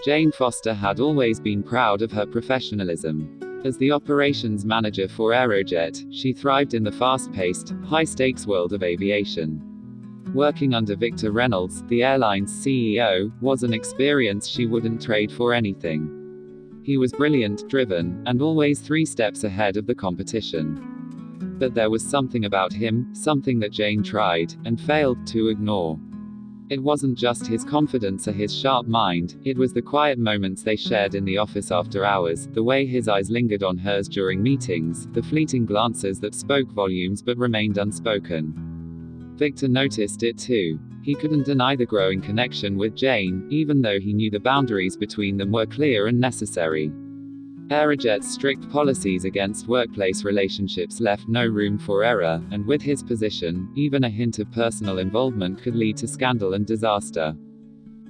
Jane Foster had always been proud of her professionalism. As the operations manager for Aerojet, she thrived in the fast-paced, high-stakes world of aviation. Working under Victor Reynolds, the airline's CEO, was an experience she wouldn't trade for anything. He was brilliant, driven, and always 3 steps ahead of the competition. But there was something about him, something that Jane tried, and failed, to ignore. It wasn't just his confidence or his sharp mind, it was the quiet moments they shared in the office after hours, the way his eyes lingered on hers during meetings, the fleeting glances that spoke volumes but remained unspoken. Victor noticed it too. He couldn't deny the growing connection with Jane, even though he knew the boundaries between them were clear and necessary. Aerojet's strict policies against workplace relationships left no room for error, and with his position, even a hint of personal involvement could lead to scandal and disaster.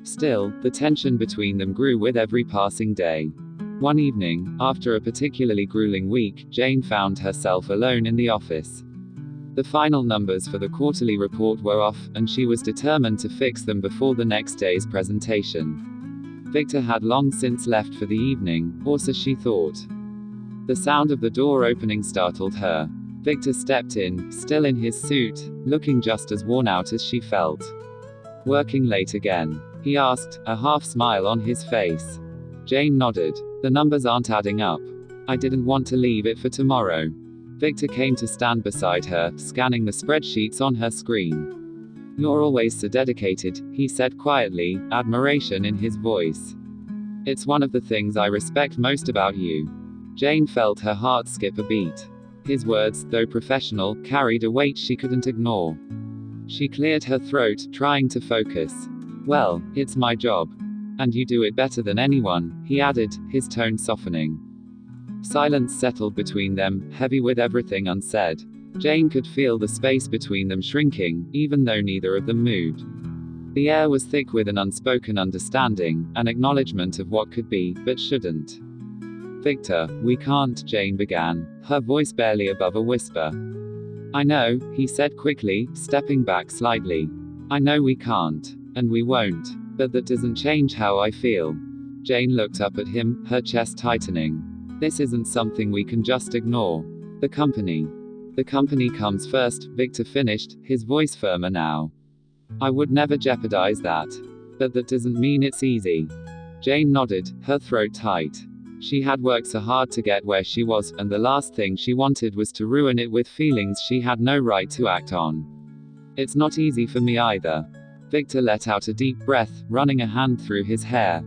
Still, the tension between them grew with every passing day. One evening, after a particularly grueling week, Jane found herself alone in the office. The final numbers for the quarterly report were off, and she was determined to fix them before the next day's presentation. Victor had long since left for the evening, or so she thought. The sound of the door opening startled her. Victor stepped in, still in his suit, looking just as worn out as she felt. "Working late again?" he asked, a half-smile on his face. Jane nodded. "The numbers aren't adding up. I didn't want to leave it for tomorrow." Victor came to stand beside her, scanning the spreadsheets on her screen. "You're always so dedicated," he said quietly, admiration in his voice. "It's one of the things I respect most about you." Jane felt her heart skip a beat. His words, though professional, carried a weight she couldn't ignore. She cleared her throat, trying to focus. "Well, it's my job. And you do it better than anyone," he added, his tone softening. Silence settled between them, heavy with everything unsaid. Jane could feel the space between them shrinking, even though neither of them moved. The air was thick with an unspoken understanding, an acknowledgement of what could be, but shouldn't. "Victor, we can't," Jane began, her voice barely above a whisper. "I know," he said quickly, stepping back slightly. "I know we can't. And we won't. But that doesn't change how I feel." Jane looked up at him, her chest tightening. "This isn't something we can just ignore. The company comes first," Victor finished, his voice firmer now. "I would never jeopardize that. But that doesn't mean it's easy." Jane nodded, her throat tight. She had worked so hard to get where she was, and the last thing she wanted was to ruin it with feelings she had no right to act on. "It's not easy for me either." Victor let out a deep breath, running a hand through his hair.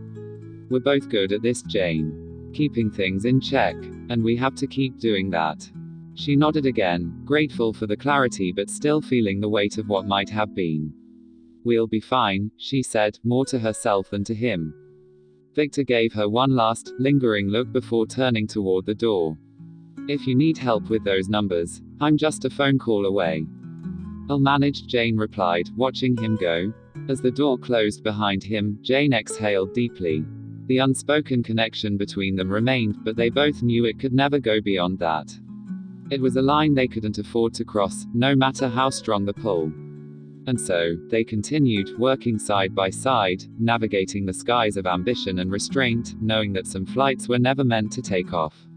"We're both good at this, Jane. Keeping things in check. And we have to keep doing that." She nodded again, grateful for the clarity but still feeling the weight of what might have been. "We'll be fine," she said, more to herself than to him. Victor gave her one last, lingering look before turning toward the door. "If you need help with those numbers, I'm just a phone call away." "I'll manage," Jane replied, watching him go. As the door closed behind him, Jane exhaled deeply. The unspoken connection between them remained, but they both knew it could never go beyond that. It was a line they couldn't afford to cross, no matter how strong the pull. And so, they continued, working side by side, navigating the skies of ambition and restraint, knowing that some flights were never meant to take off.